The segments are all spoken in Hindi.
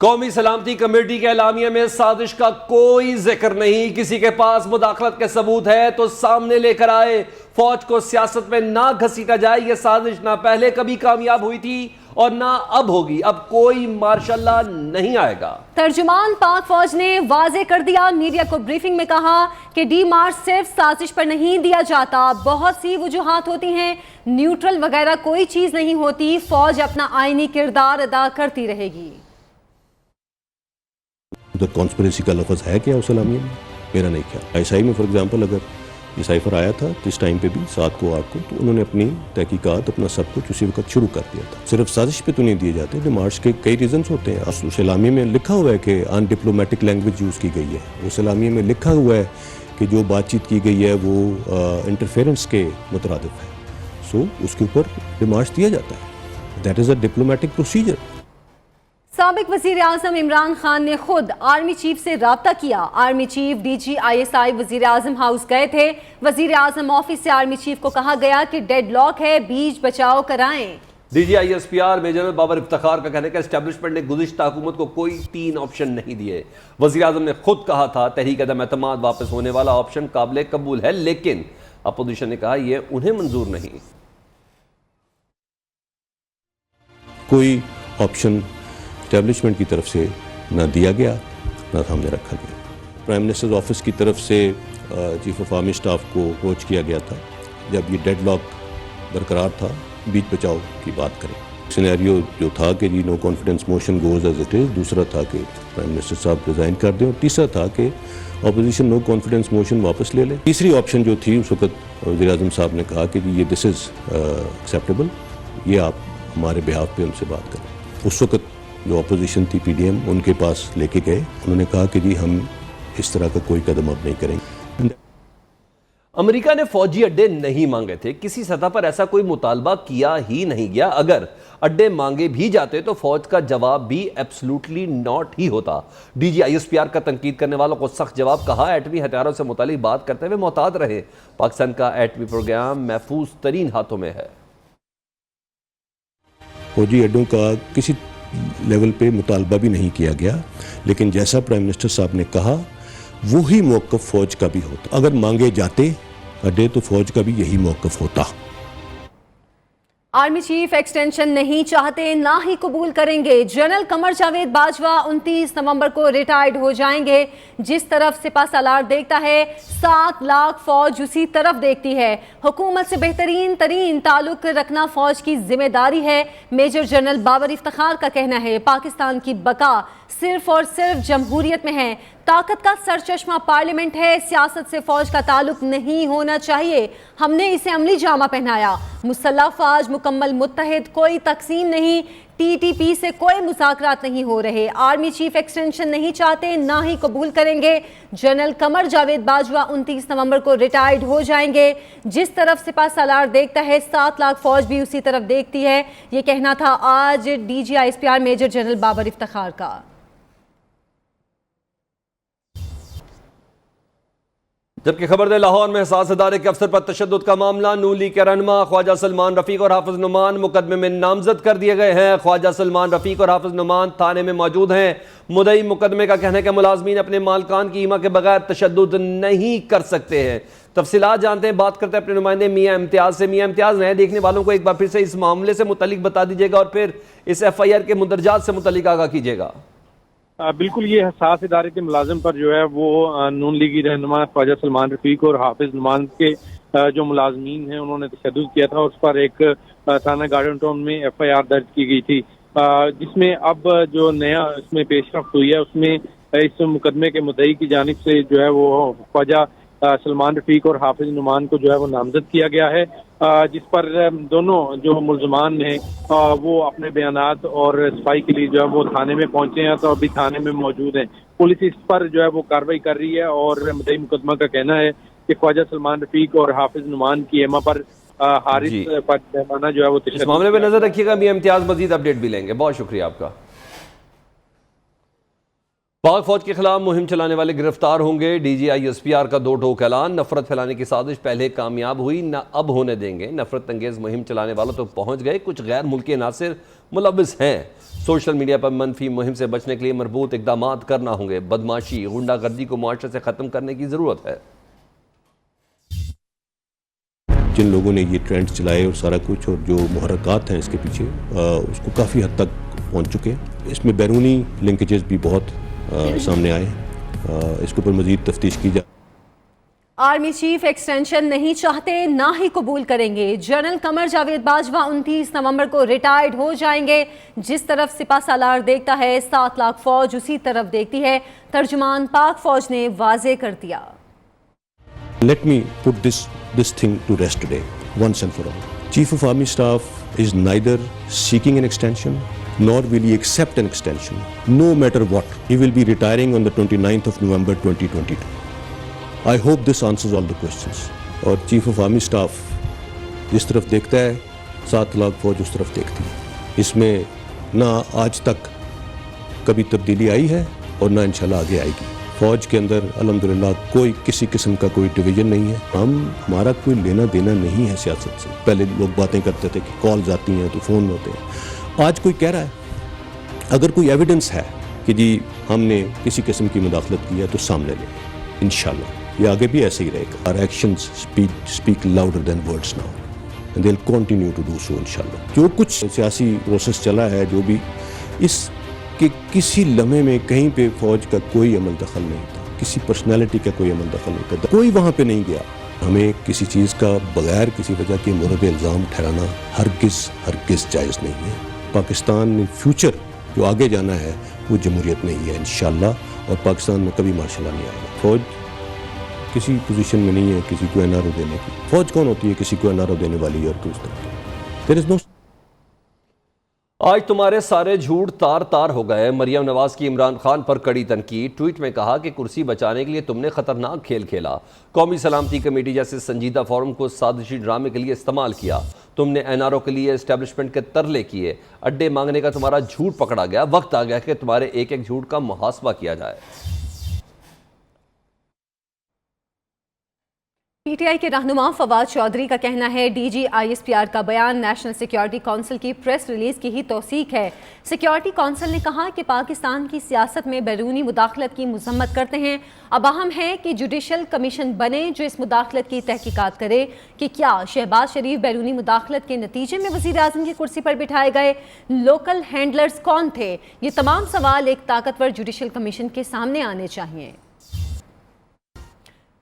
कौमी सलामती कमेटी के एलामिया में साजिश का कोई जिक्र नहीं। किसी के पास मुदाखलत के सबूत है तो सामने लेकर आए। फौज को सियासत में ना घसीटा जाए। यह साजिश ना पहले कभी कामयाब हुई थी और ना अब होगी। अब कोई मार्शल्ला नहीं आएगा। तर्जुमान पाक फौज ने वाजे कर दिया। मीडिया को ब्रीफिंग में कहा कि डी मार्च सिर्फ साजिश पर नहीं दिया जाता, बहुत सी वजूहात होती हैं, न्यूट्रल वगैरह कोई चीज नहीं होती। फौज अपना आईनी किरदार अदा करती रहेगी। उधर कॉन्स्पिरेसी का लफ्ज़ है क्या उस एलामिया में? मेरा नहीं ख्याल। आईएसआई में फॉर एग्जांपल अगर ये साइफर आया था इस टाइम पे भी 7 को 8 को, तो उन्होंने अपनी तहकीकात अपना सब कुछ उसी वक्त शुरू कर दिया था। सिर्फ साजिश पे तो नहीं दिए जाते। डिमार्च के कई रीजंस होते हैं। उस एलामिया में लिखा हुआ है कि अनडिप्लोमेटिक लैंग्वेज यूज़ की गई है। उस एलामिया में लिखा हुआ है कि जो बातचीत की गई है वो इंटरफेरेंस के मुतरादिफ है। सो उसके ऊपर डिमार्च दिया जाता है। That is a diplomatic procedure. साबिक वज़ीर आज़म इमरान खान ने खुद आर्मी चीफ से राब्ता किया। आर्मी चीफ DGISI वज़ीर आज़म हाउस गए थे। वज़ीर आज़म ऑफिस से आर्मी चीफ को कहा गया कि डेडलॉक है, बीच बचाव कराएं। DGISPR मेजर बाबर इफ्तिखार का कहना है कि एस्टेब्लिशमेंट ने गुज़िश्ता हुकूमत को कोई 3 ऑप्शन नहीं दिए। वज़ीर आज़म ने खुद कहा था तहरीक अदम एतमाद वापस होने वाला ऑप्शन काबिल कबूल है, लेकिन अपोजिशन ने कहा यह उन्हें मंजूर नहीं। कोई ऑप्शन एस्टेब्लिशमेंट की तरफ से ना दिया गया ना सामने रखा गया। प्राइम मिनिस्टर ऑफिस की तरफ से चीफ ऑफ आर्मी स्टाफ को अप्रोच किया गया था जब ये डेडलॉक बरकरार था। बीच बचाव की बात करें, सिनेरियो जो था कि जी no confidence motion goes as it is, दूसरा था कि प्राइम मिनिस्टर साहब रिज़ाइन कर दें, और तीसरा था कि अपोजिशन नो कॉन्फिडेंस मोशन वापस ले ले। तीसरी ऑप्शन जो थी उस वक्त वज़ीर आज़म साहब ने कहा कि जी ये दिस इज़ एक्सेप्टेबल, ये आप हमारे बिहाफ पे उनसे बात करें। उस वक्त जो अपोजिशन थी PDM उनके पास लेके गए। उन्होंने कहा कि जी हम इस तरह का कोई कदम अब नहीं करेंगे। अमेरिका ने फौजी अड्डे नहीं मांगे थे। किसी सतह पर ऐसा कोई मुतालबा किया ही नहीं गया। अगर अड्डे मांगे भी जाते तो फौज का जवाब भी एब्सोल्युटली नॉट ही होता। DGISPR का तनकीद करने वालों को सख्त जवाब कहा। एटमी हथियारों से मुतालिक बात करते हुए मोहतात रहे। पाकिस्तान का एटमी प्रोग्राम महफूज तरीन हाथों में है। फौजी अड्डों का किसी लेवल पे मुतालबा भी नहीं किया गया, लेकिन जैसा प्राइम मिनिस्टर साहब ने कहा वही मौक़िफ़ फौज का भी होता। अगर मांगे जाते अड्डे तो फौज का भी यही मौक़िफ़ होता। आर्मी चीफ एक्सटेंशन नहीं चाहते, ना ही कबूल करेंगे। जनरल कमर जावेद बाजवा 29 नवंबर को रिटायर्ड हो जाएंगे। जिस तरफ सिपा सालार देखता है 7 लाख फौज उसी तरफ देखती है। हुकूमत से बेहतरीन तरीन ताल्लुक रखना फौज की जिम्मेदारी है। मेजर जनरल बाबर इफ्तिखार का कहना है पाकिस्तान की बका सिर्फ और सिर्फ जमहूरियत में है। ताकत का सरचश्मा पार्लियामेंट है। सियासत से फौज का ताल्लुक नहीं होना चाहिए। हमने इसे अमली जामा पहनाया। मुसल्लह फौज मुकम्मल मुत्तहिद, कोई तकसीम नहीं। TTP से कोई मुज़ाकरात नहीं हो रहे। आर्मी चीफ एक्सटेंशन नहीं चाहते, ना ही कबूल करेंगे। जनरल कमर जावेद बाजवा 29 नवंबर को रिटायर्ड हो जाएंगे। जिस तरफ सिपा सालार देखता है 7 लाख फौज भी उसी तरफ देखती है। ये कहना था आज DGISPR major general Babar Iftikhar का। जबकि खबर दे लाहौर में हसास अदारे के अफसर पर तशद्दुद का मामला। नून लीग के रहनुमा ख्वाजा सलमान रफीक और हाफिज नुमान मुकदमे में नामजद कर दिए गए हैं। ख्वाजा सलमान रफीक और हाफिज नुमान थाने में मौजूद हैं। मुदई मुकदमे का कहना है कि मुलाजमीन अपने मालकान की ईमा के बगैर तशद्दुद नहीं कर सकते हैं। तफसीलात जानते हैं, बात करते हैं अपने नुमाइंदे मियाँ इम्तियाज से। मियाँ इम्तियाज, नए देखने वालों को एक बार फिर से इस मामले से मुतल्लिक बता दीजिएगा और फिर इस FIR के मुंदरजात से मुतल्लिक आगाह कीजिएगा। बिल्कुल, ये हसास इदारे के मुलाजिम पर जो है वो नून लीगी रहनुमा ख्वाजा सलमान रफीक और हाफिज नुमान के जो मुलाजमीन हैं उन्होंने तशद्दुद किया था। उस पर एक थाना गार्डन टाउन में FIR दर्ज की गई थी, जिसमें अब जो नया इसमें पेशरफ्त हुई है उसमें इस मुकदमे के मुद्दई की जानिब से जो है वो ख्वाजा सलमान रफीक और हाफिज नुमान को जो है वो नामजद किया गया है, जिस पर दोनों जो मुल्जमान हैं वो अपने बयानात और सफाई के लिए जो है वो थाने में पहुंचे हैं, तो अभी थाने में मौजूद हैं। पुलिस इस पर जो है वो कार्रवाई कर रही है और मुद्दई मुकदमा का कहना है कि ख्वाजा सलमान रफीक और हाफिज नुमान की एमा पर हारिस पर पैमाना जो है वो इस मामले में नजर रखिएगा। मियां इम्तियाज मजीद अपडेट भी लेंगे। बहुत शुक्रिया आपका। पाक फौज के खिलाफ मुहिम चलाने वाले गिरफ्तार होंगे। DGISPR का 2 टोक ऐलान। नफरत फैलाने की साजिश पहले कामयाब हुई, न अब होने देंगे। नफरत अंगेज मुहिम चलाने वालों तो पहुंच गए, कुछ गैर मुल्की अनासिर मुलविस हैं। सोशल मीडिया पर मनफी मुहिम से बचने के लिए मरबूत इकदाम करना होंगे। बदमाशी गुंडागर्दी को मुआशरे से ख़त्म करने की ज़रूरत है। जिन लोगों ने ये ट्रेंड चलाए और सारा कुछ और जो मुहर्रकात हैं इसके पीछे उसको काफ़ी हद तक पहुंच चुके हैं। इसमें बैरूनी लिंकेजेस भी बहुत सामने आए हैं। इसके ऊपर मज़ीद तफ्तीश की जाए। आर्मी चीफ एक्सटेंशन नहीं चाहते, ना ही कबूल करेंगे। जनरल कमर जावेद बाजवा 29 नवंबर को रिटायर्ड हो जाएंगे। जिस तरफ सिपा सालार देखता है 7 लाख फौज उसी तरफ देखती है। तर्जुमान पाक फौज ने वाजे कर दिया। Let me put this thing to rest today, once and for all. Chief of Army Staff is neither seeking an extension nor will he accept an extension. No matter what, he will be retiring on the 29th of November 2022. I hope this answers all the questions. और Chief of Army Staff जिस तरफ देखता है 7 लाख फौज उस तरफ देखती है। इसमें ना आज तक कभी तब्दीली आई है और ना इंशाल्लाह आगे आएगी। फौज के अंदर अल्हम्दुलिल्लाह कोई किसी किस्म का कोई डिवीजन नहीं है। हमारा कोई लेना देना नहीं है सियासत से। पहले लोग बातें करते थे कि कॉल्स आती हैं तो फ़ोन होते हैं। आज कोई कह रहा है अगर कोई एविडेंस है कि जी हमने किसी किस्म की मुदाखलत की है तो सामने लें। इंशाल्लाह ये आगे भी ऐसे ही रहेगा। Our actions speak louder than words now and they will continue to do so इंशाल्लाह। जो कुछ सियासी प्रोसेस चला है, जो भी इस कि किसी लम्हे में कहीं पे फौज का कोई अमल दखल नहीं था, किसी पर्सनालिटी का कोई अमल दखल नहीं था, कोई वहाँ पे नहीं गया। हमें किसी चीज़ का बगैर किसी वजह के मुरद इल्ज़ाम ठहराना हरगिज़ जायज़ नहीं है। पाकिस्तान में फ्यूचर जो आगे जाना है वो जमहूरियत नहीं है इंशाल्लाह, और पाकिस्तान में कभी मार्शल नहीं आएगा। फौज किसी पोजीशन में नहीं है किसी को एनआरओ देने की। फौज कौन होती है किसी को एनआरओ देने वाली और तो उस तरह की। There is no. आज तुम्हारे सारे झूठ तार तार हो गए। मरियम नवाज की इमरान खान पर कड़ी तनकीद। ट्वीट में कहा कि कुर्सी बचाने के लिए तुमने खतरनाक खेल खेला। कौमी सलामती कमेटी जैसे संजीदा फोरम को साजिशी ड्रामे के लिए इस्तेमाल किया। तुमने एनआरओ के लिए एस्टेब्लिशमेंट के तरले किए। अड्डे मांगने का तुम्हारा झूठ पकड़ा गया। वक्त आ गया कि तुम्हारे एक एक झूठ का मुहासबा किया जाए। पीटीआई के रहनुमा फवाद चौधरी का कहना है डीजी आईएसपीआर का बयान नेशनल सिक्योरिटी काउंसिल की प्रेस रिलीज की ही तौसीक है। सिक्योरिटी काउंसिल ने कहा कि पाकिस्तान की सियासत में बैरूनी मुदाखलत की मजम्मत करते हैं। अब अहम है कि जुडिशल कमीशन बने जो इस मुदाखलत की तहकीकात करे कि क्या शहबाज शरीफ बैरूनी मुदाखलत के नतीजे में वज़ीर आज़म की कुर्सी पर बिठाए गए। लोकल हैंडलर्स कौन थे? ये तमाम सवाल एक ताकतवर जुडिशल कमीशन के सामने आने चाहिए।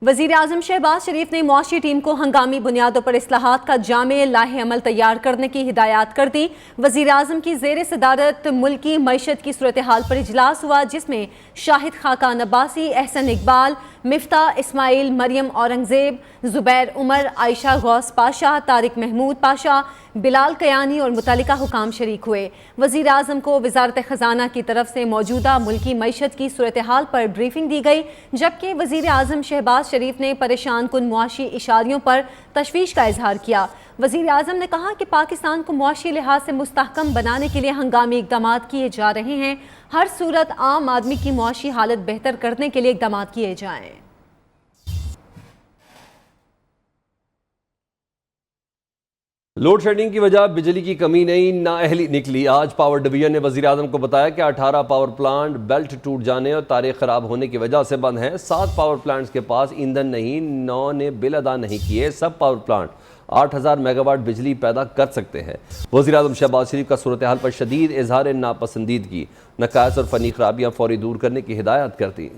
वज़ीर आज़म शहबाज शरीफ ने मुआशी टीम को हंगामी बुनियादों पर इस्लाहात का जामे लाहे अमल तैयार करने की हिदायत कर दी। वज़ीर आज़म की ज़ेर सदारत मुल्की मईशत की सूरत हाल पर इजलास हुआ, जिसमें शाहिद खाकान अब्बासी, एहसन इकबाल, मिफ्ता इस्माइल, मरियम औरंगज़ेब, ज़ुबैर उमर, आयशा गौस पाशा, तारिक महमूद पाशा, बिलाल कयानी और मुतल्लिका हुकाम शरीक हुए। वज़ीर आज़म को वज़ारत ख़जाना की तरफ से मौजूदा मुल्की मईशत की सूरत हाल पर ब्रीफिंग दी गई, जबकि वज़ीर आज़म शहबाज शरीफ ने परेशान कुन मुआशी इशारियों पर तशवीश का इजहार किया। वज़ीर आज़म ने कहा कि पाकिस्तान को मुआशी लिहाज से मुस्तहकम बनाने के लिए हंगामी इक़दाम किए जा रहे हैं। हर सूरत आम आदमी की मुआशी हालत बेहतर करने के लिए इक़दाम किए जाएँ। लोड शेडिंग की वजह बिजली की कमी नहीं, नाअहली निकली। आज पावर डिवीजन ने वज़ीर आज़म को बताया कि 18 पावर प्लांट बेल्ट टूट जाने और तारें ख़राब होने की वजह से बंद हैं। 7 पावर प्लांट्स के पास ईंधन नहीं, 9 ने बिल अदा नहीं किए। सब पावर प्लांट 8000 मेगावाट बिजली पैदा कर सकते हैं। वज़ीर आज़म शहबाज शरीफ का सूरत हाल पर शदीद इजहार नापसंदीदगी, नकायस और फ़नी खराबियाँ फौरी दूर करने की हिदायत कर दी।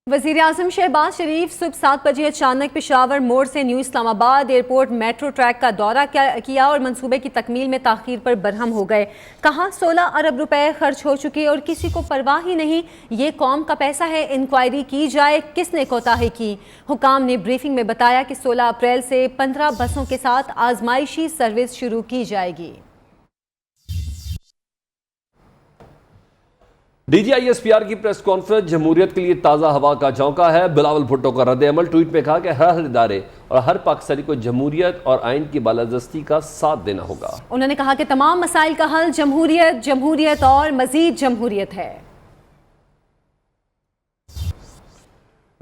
वज़ीर आज़म शहबाज शरीफ सुबह 7 बजे अचानक पेशावर मोड़ से new Islamabad airport metro track का दौरा किया और मंसूबे की तकमील में ताख़ीर पर बरहम हो गए। कहा 16 अरब रुपए खर्च हो चुके और किसी को परवाह ही नहीं। ये कौम का पैसा है, इंक्वायरी की जाए किसने कोताही की। हुकाम ने ब्रीफिंग में बताया कि 16 अप्रैल से 15 बसों के साथ आजमाइशी सर्विस शुरू की जाएगी। DGISPR की प्रेस कॉन्फ्रेंस जमहूरियत के लिए ताज़ा हवा का झोंका है। बिलावल भुट्टो का रद्द अमल। ट्वीट में कहा कि हर इदारे और हर पाकिस्तानी को जमहूरियत और आइन की बालादस्ती का साथ देना होगा। उन्होंने कहा कि तमाम मसाइल का हल जमहूरियत, जमहूरियत और मजीद जमहूरियत है।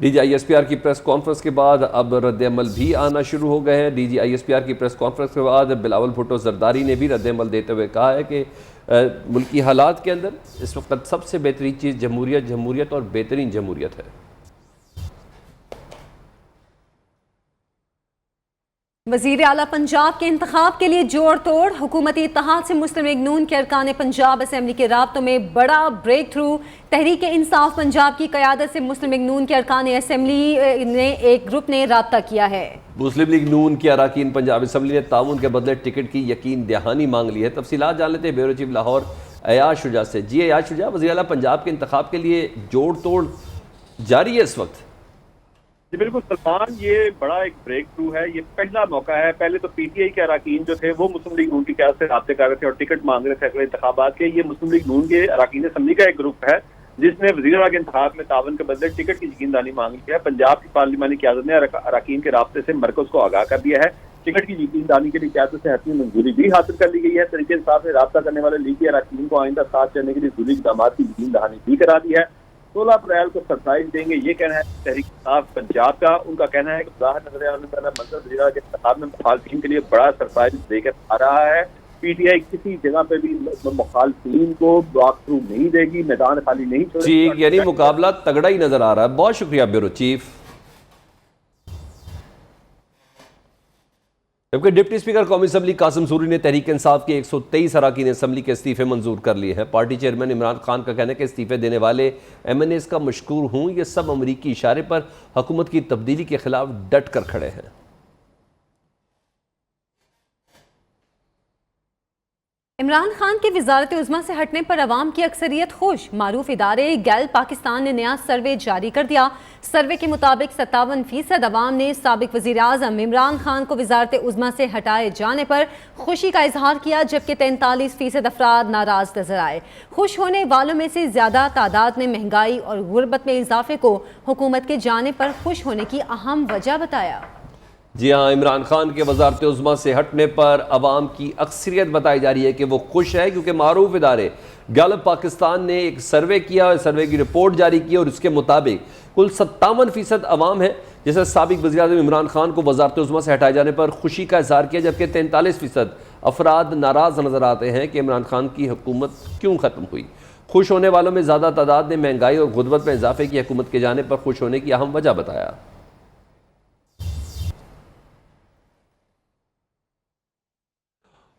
DGISPR की प्रेस कॉन्फ्रेंस के बाद अब रद्द-ए-अमल भी आना शुरू हो गए हैं। DGISPR की प्रेस कॉन्फ्रेंस के बाद बिलावल भुट्टो जरदारी ने भी रद्द-ए-अमल देते हुए कहा है कि मुल्की हालात के अंदर इस वक्त सबसे बेहतरीन चीज़ जमहूरियत और बेहतरीन जमहूरियत है। वज़ीर आला पंजाब के इंतखाब के लिए जोड़ तोड़। हुकूमती इत्तेहाद से मुस्लिम लीग नून के अरकान पंजाब असम्बली के राब्तों में बड़ा ब्रेक थ्रू। तहरीक इंसाफ पंजाब की क़यादत से मुस्लिम लीग नून के अरकान असम्बली ने एक ग्रुप ने राब्ता किया है। मुस्लिम लीग नून के अरकान पंजाब असम्बली ने ताउन के बदले टिकट की यकीन दहानी मांग ली है। तफसीलात जान लेते हैं ब्यूरो चीफ लाहौर अयाज शुजा से। जी अयाज शुजा, वज़ीर आला पंजाब के इंतखाब के लिए जोड़ तोड़ जारी है इस वक्त? जी बिल्कुल सलमान, ये बड़ा एक ब्रेक थ्रू है। ये पहला मौका है। पहले तो PTI के अरकान जो थे वो मुस्लिम लीग नून की क़यादत से राब्ते कर रहे थे और टिकट मांग रहे थे अगले इंतखाबात के। ये मुस्लिम लीग नून के अरकान असम्बली का एक ग्रुप है जिसने वज़ीर आला के इंतखाब में तावन के बदले टिकट की यकीनदानी मांग ली है। पंजाब की पार्लिमानी क़यादत ने अरकान के राब्ते से मरकज़ को आगाह कर दिया है। टिकट की यकीनदानी के लिए क़यादत से हतमी मंजूरी भी हासिल कर ली गई है। तरीके इंसाफ ने राब्ता करने वाले लीगी अरकान को आइंदा साथ चलने के लिए ज़रूरी इक़दाम की यकीन दहानी भी करा दी है। 16 अप्रैल को सरप्राइज देंगे, ये कहना है तहरीक इंसाफ पंजाब का। उनका कहना है कि ज़ाहिर नजर आने वाला मंजर वज़ीर के इंतखाब में मुखालफिन के लिए बड़ा सरप्राइज देकर आ रहा है। PTI किसी जगह पे भी मुखालफिन को वॉक थ्रू नहीं देगी, मैदान खाली नहीं छोड़ेगी। जी, यानी मुकाबला तगड़ा ही नजर आ रहा है। बहुत शुक्रिया ब्यूरो चीफ। जबकि डिप्टी स्पीकर कौमी असम्बली कासिम सूरी ने तहरीक इंसाफ के 123 अरकान असम्बली के इस्तीफे मंजूर कर लिए हैं। पार्टी चेयरमैन इमरान खान का कहना है कि इस्तीफे देने वाले MNAs का मशकूर हूँ। ये सब अमरीकी इशारे पर हुकूमत की तब्दीली के खिलाफ डट कर खड़े हैं। इमरान खान के वजारत उज़्मा से हटने पर अवाम की अक्सरियत खुश। मारूफ इदारे गैल पाकिस्तान ने नया सर्वे जारी कर दिया। सर्वे के मुताबिक 57% अवाम ने साबिक वज़ीर आज़म इमरान खान को वजारत उज़्मा से हटाए जाने पर खुशी का इजहार किया, जबकि 43% अफराद नाराज नजर आए। खुश होने वालों में से ज़्यादा तादाद ने महंगाई और गुर्बत में इजाफे को हुकूमत के जाने पर खुश होने की अहम वजह बताया। जी हाँ, इमरान खान के वजारत उज़्मा से हटने पर अवाम की अक्सरियत बताई जा रही है कि वो खुश है, क्योंकि मारूफ इदारे गैलप पाकिस्तान ने एक सर्वे किया और सर्वे की रिपोर्ट जारी की और उसके मुताबिक कुल 57% अवाम है जिसे साबिक वज़ीर आज़म इमरान खान को वजारत उज़्मा से हटाए जाने पर खुशी का इजहार किया, जबकि 43% अफराद नाराज़ नजर आते हैं कि इमरान खान की हुकूमत क्यों ख़त्म हुई। खुश होने वालों में ज़्यादा तादाद ने महंगाई और गुर्बत में इजाफे की हुकूमत के जाने पर खुश होने की अहम वजह बताया।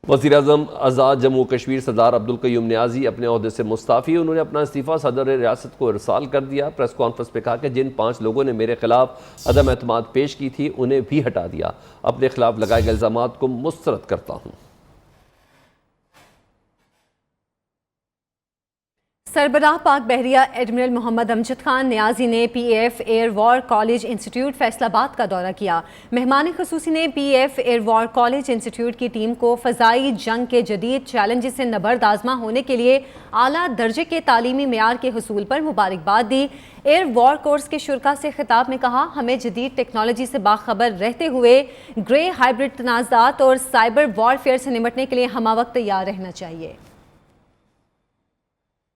वज़ीर आज़म आज़ाद जम्मू कश्मीर सरदार अब्दुल क़य्यूम नियाज़ी अपने ओहदे से मुस्ताफ़ी। उन्होंने अपना इस्तीफ़ा सदर रियासत को इरसाल कर दिया। प्रेस कॉन्फ्रेंस में कहा कि जिन 5 लोगों ने मेरे खिलाफ अदम एतमाद पेश की थी उन्हें भी हटा दिया। अपने खिलाफ लगाए गए इल्ज़ामात को मुस्तरद करता हूँ। सरबराह पाक बहरिया एडमिरल मोहम्मद अमजद खान नियाज़ी ने PAF air war college institute Faisalabad का दौरा किया। मेहमान ख़ुसूसी ने PAF air war college institute की टीम को फ़ज़ाई जंग के जदीद चैलेंजेस से नबर्द आज़मा होने के लिए आला दर्जे के तालीमी मेयार के हुसूल पर मुबारकबाद दी। एयर वॉर कोर्स के शुरा से खिताब में कहा, हमें जदीद टेक्नोलॉजी से बाखबर रहते हुए ग्रे हाइब्रिड तनाज़ात और साइबर वॉरफेयर से निपटने के लिए हमावक्त तैयार रहना चाहिए।